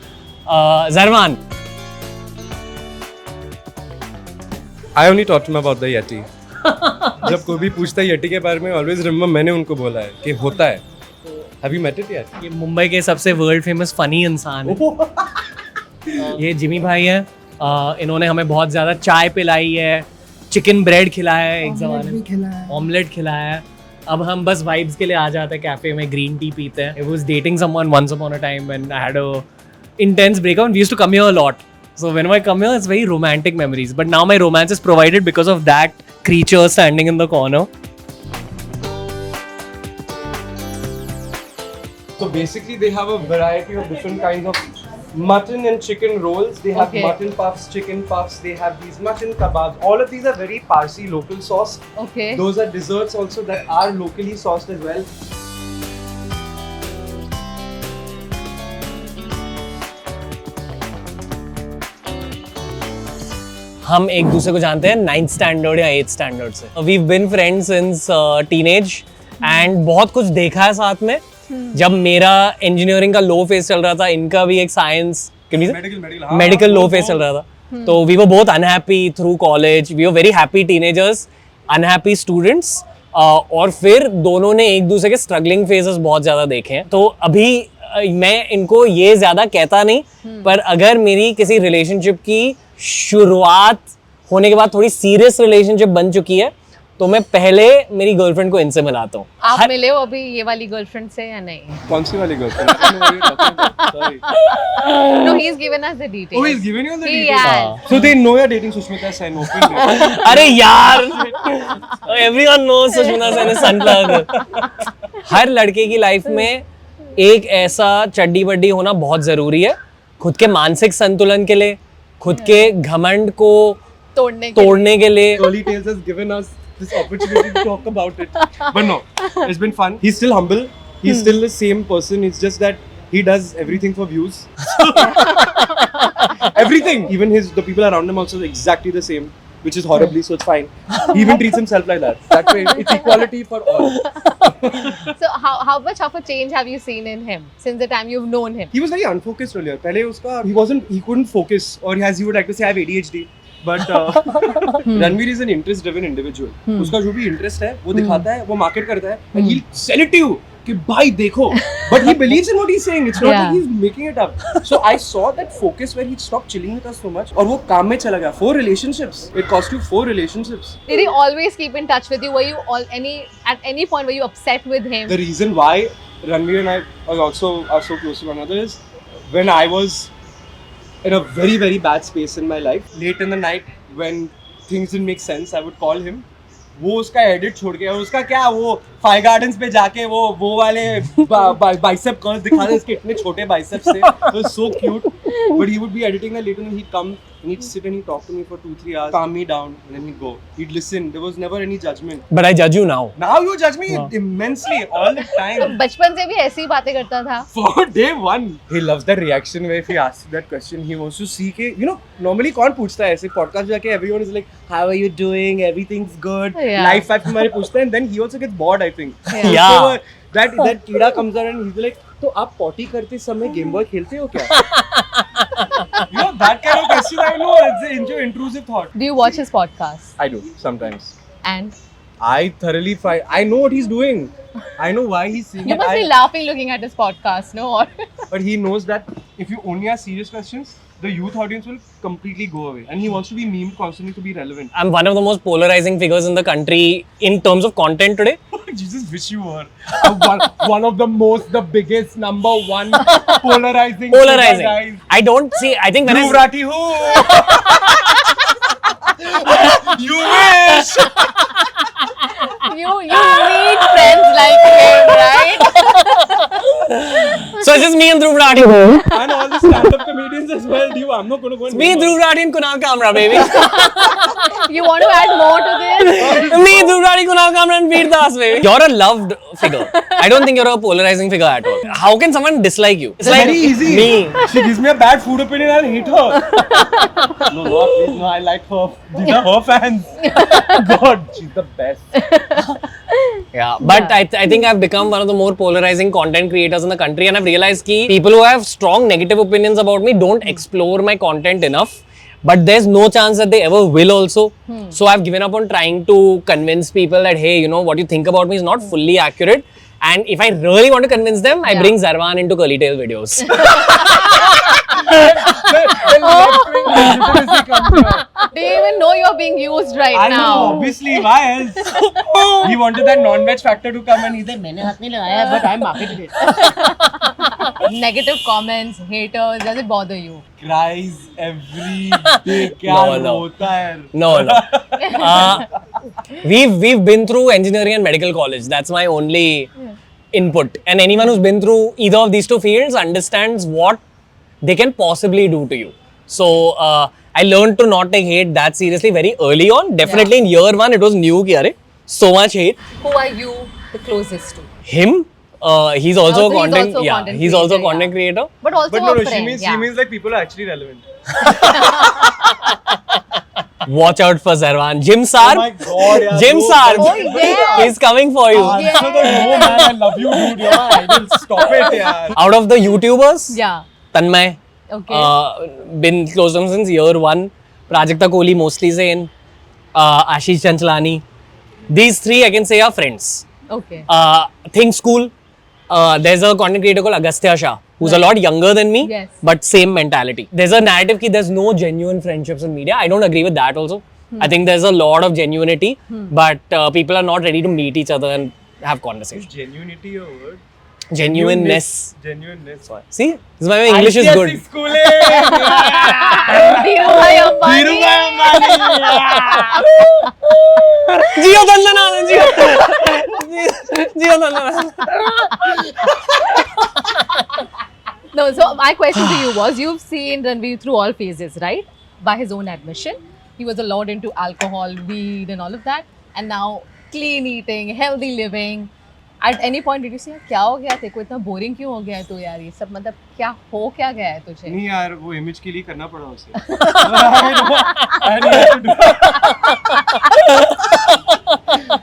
जरवान. I only taught him about the Yeti. जब कोई भी पूछता है Yeti के बारे में, always remember मैंने उनको बोला है कि होता है. Have you met it yet? ये मुंबई के सबसे वर्ल्ड फेमस फनी इंसान है. ये जिमी भाई हैं. इन्होंने हमें बहुत ज़्यादा चाय पिलाई है, चिकन ब्रेड खिलाया है, एक ज़माने में ऑमलेट खिलाया है. अब हम बस वाइब्स के लिए आ जाते हैं कैफे में, ग्रीन टी पीते हैं. I was dating someone once upon a time when I had a intense breakup and we used to come here a lot. So whenever I come here, it's very romantic memories. But now my romance is provided because of that creature standing in the corner. So basically, they have a variety of different kinds of mutton and chicken rolls. They have Okay. mutton puffs, chicken puffs. They have these mutton kebabs. All of these are very Parsi local sauce. Okay. Those are desserts also that are locally sourced as well. हम एक दूसरे को जानते हैं 9th standard या 8th standard से. We've been friends since teenage and बहुत कुछ देखा है साथ में. जब मेरा इंजीनियरिंग का लो फेज चल रहा था, इनका भी एक साइंस मेडिकल लो फेज चल रहा था. तो we were both unhappy through college. We were very happy teenagers, unhappy students. और फिर दोनों ने एक दूसरे के स्ट्रगलिंग फेजेस बहुत ज़्यादा देखे हैं. तो अभी मैं इनको ये ज़्यादा कहता नहीं, पर अगर मेरी किसी रिलेशनशिप की शुरुआत होने के बाद थोड़ी सीरियस रिलेशनशिप बन चुकी है, तो मैं पहले मेरी गर्लफ्रेंड को इनसे मिलाता हूँ. आप मिले हो अभी ये वाली गर्लफ्रेंड से या नहीं? कौन सी वाली girlfriend? Sorry. No, he's given us the details. Oh, he's given you the He details. has. So they know you're dating Sushmita Sen openly. अरे यार, everyone knows Sushmita Sen is sunplug. हर लड़के की लाइफ में एक ऐसा चड्डी बड्डी होना बहुत जरूरी है, खुद के मानसिक संतुलन के लिए, खुद के घमंड को तोड़ने के लिए. CurlyTales has given us this opportunity to talk about it. But no, it's been fun. He's still humble. He's still the same person. It's just that he does everything for views. Everything. Even the people around him also exactly the same, which is horribly, so it's fine. He even treats himself like that. That way, it's equality for all. So how much of a change have you seen in him since the time you've known him? He was very unfocused earlier. पहले उसका he couldn't focus, or as he would like to say, I have ADHD. But Ranveer is an interest-driven individual. उसका जो भी interest है, वो दिखाता है, वो market करता है, and he'll sell it to you. कि भाई देखो, but he believes in what he's saying. It's not like he's making it up. So I saw that focus where he stopped chilling with us so much. और वो काम में चला गया. 4 relationships. It cost you 4 relationships. Did he always keep in touch with you? Were you at any point were you upset with him? The reason why Ranveer and I are so close to one another is when I was in a very, very bad space in my life. Late in the night when things didn't make sense, I would call him. वो उसका edit छोड़ के, उसका क्या वो five gardens पे जाके वो वाले बाइसेप कर्ल्स दिखा रहे, इसके इतने छोटे बाइसेप्स थे, तो so cute. But he would be editing that later, and he'd come and he'd sit and he'd talk to me for 2-3 hours, calm me down, and then he'd go. He'd listen. There was never any judgment. But I judge you now. Now you judge me immensely all the time. बचपन से भी ऐसी ही बातें करता था. For day one, he loves that reaction where if he asks that question, he wants to see के, you know, normally कौन पूछता है ऐसे podcast जाके, everyone is like, how are you doing? Everything's good. Life हमारे पूछते हैं, and then he also gets bored, I think. Yeah. So, that कीड़ा comes out and he's like, तो आप पॉटी करते समय गेम बॉय खेलते हो क्या? You know, that kind of question, I know, it's an intrusive thought. Do you watch his podcast? I do, sometimes. And? I thoroughly find, I know what he's doing. I know why he's saying it. You must be laughing looking at his podcast, no? But he knows that if you only ask serious questions, the youth audience will completely go away. And he wants to be memed constantly to be relevant. I'm one of the most polarizing figures in the country in terms of content today. Jesus, wish you were. One of the biggest, number one polarizing. Guys. I don't see, I think when Dhruv Rathi who? You wish! You need friends like him, right? So it's just me and Dhruv Rathi. And all the stand-up comedians as well. I'm not going to go and Me, Dhruv Rathi and Kunal Kamra, baby. You want to add more to this? Me, Dhruv Rathi, Kunal Kamra and Veer Das, baby. You're a loved figure. I don't think you're a polarizing figure at all. How can someone dislike you? It's like very easy. Me. She gives me a bad food opinion, I'll hate her. No, please, no, I like her. These are her fans. God, she's the best. Yeah, but I think I've become one of the more polarizing content creators in the country, and I've realized that people who have strong negative opinions about me don't explore my content enough. But there's no chance that they ever will also. So I've given up on trying to convince people that, hey, you know, what you think about me is not fully accurate. And if I really want to convince them, I bring Zarwan into CurlyTales videos. Do you even know you're being used right I now? know, obviously, why else? He wanted that non-veg factor to come and he's like, मैंने हाथ नहीं लगाया, but I'm marketing it. Negative comments, haters, does it bother you? Cries every day. क्या होता है? No. We've been through engineering and medical college. That's my only input. And anyone who's been through either of these two fields understands what they can possibly do to you. So I learned to not take hate that seriously very early on. Definitely in year one, it was new. So much hate. Who are you the closest to? Him. He's also a content. He's also a creator, content creator. But also But no, a no, friend. she means like people are actually relevant. Watch out for Zarwan. Jim Sar. Oh my God, yeah, Jim bro. Sar. Oh, yeah. He's coming for you. Answer the no, man. I love you, dude. You're my idol. Stop it, yaar. Out of the YouTubers, Yeah. Tanmay. Okay. Been close to him since year one. Prajakta Kohli mostly same. Ashish Chanchlani. These three I can say are friends. Okay. Think School. There's a content creator called Agastya Shah, who's a lot younger than me, Yes. but same mentality. There's a narrative that there's no genuine friendships in media. I don't agree with that also. I think there's a lot of genuinity, but people are not ready to meet each other and have conversations. Genuinity a word? Genuineness. Genuineness. See, this is why my English is good. Dhirubhai Ambani. Jio Dandana, Jio Dandana. No, so my question to you was, you've seen Ranveer through all phases, right? By his own admission, he was a lot into alcohol, weed and all of that, and now clean eating, healthy living. At any point did you say, क्या हो गया तेरे को इतना boring क्यों हो गया है तू यार, ये सब मतलब क्या हो क्या गया है तुझे? नहीं यार, वो इमेज के लिए करना पड़ा उसे.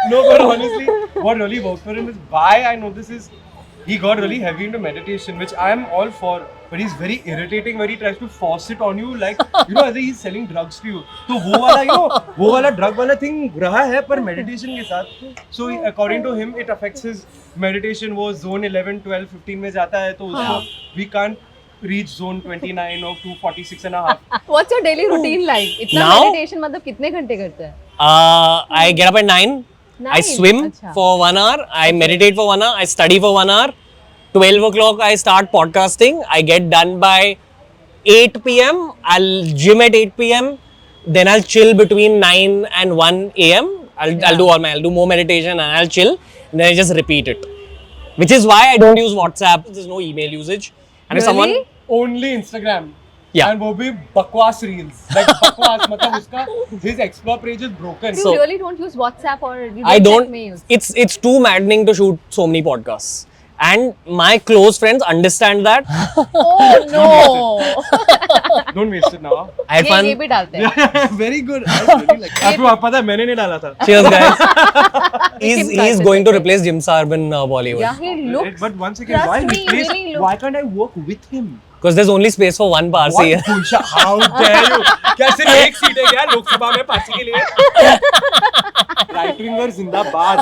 No, but honestly, what really worked for him is, why I know this is, he got really heavy into meditation, which I am all for, but he's very irritating where he tries to force it on you, like, you know, as if he's selling drugs to you. So वो वाला, you know, वो वाला drug वाला thing रहा है पर meditation के साथ. So according to him, it affects his meditation. वो zone 11, 12, 15 में जाता है तो उसको we can't reach zone 29 or 246 and a half. What's your daily routine like? इतना Now? meditation मतलब कितने घंटे करते हैं? I get up at 9. I swim for 1 hour. I meditate for 1 hour. I study for 1 hour. 12 o'clock I start podcasting. I get done by 8 p.m. I'll gym at 8 p.m. Then I'll chill between 9 and 1 a.m. I'll do more meditation and I'll chill. And then I just repeat it. Which is why I don't use WhatsApp. There's no email usage. And if someone... Only Instagram. Yeah. And वो भी बकवास reels. Like बकवास, मतलब उसका, his explore page is broken. You really don't use WhatsApp or you I don't. check mails? It's too maddening to shoot so many podcasts. And my close friends understand that. Oh no! Don't waste it now. I had fun. ये भी डालते हैं. Very good. I really like it. आपको पता है मैंने नहीं डाला था. Cheers, guys. he's going to replace Jim Sarb in Bollywood. Yeah, he looks. But once again, Trust why me, replace? really look- Why can't I work with him? Because there's only space for one Parsi. What bullshit? How dare you? क्या सिर्फ एक seat है क्या लोकसभा में party के लिए? Right winger जिंदाबाद.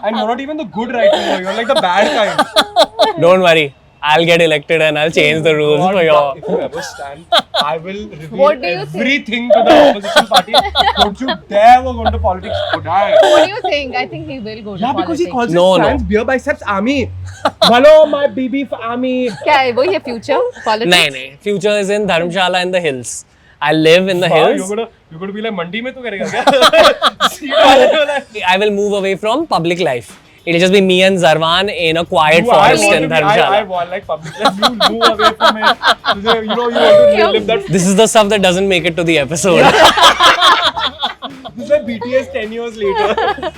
And you're not even the good right winger. You're like the bad kind. Don't worry. I'll get elected and I'll change the rules God, for your... if you ever stand, I will What do reveal you think? everything to the opposition party. Don't you dare go into politics. Good eye. What do you think? I think he will go to Yeah, because he politics. calls No, his no. fans Beer Biceps Army. Hello, my BB army. क्या है वो ये future politics? नहीं. Future is in Dharamshala in the hills. I live in the Wow, hills. you're gonna be like मंडी में तो करेगा क्या? I will move away from public life. It'll just be me and Zarwan in a quiet forest in I Dharamshala. want like public life. You move away from it. You know, you want to live that. This is the stuff that doesn't make it to the episode. This is like BTS 10 years later.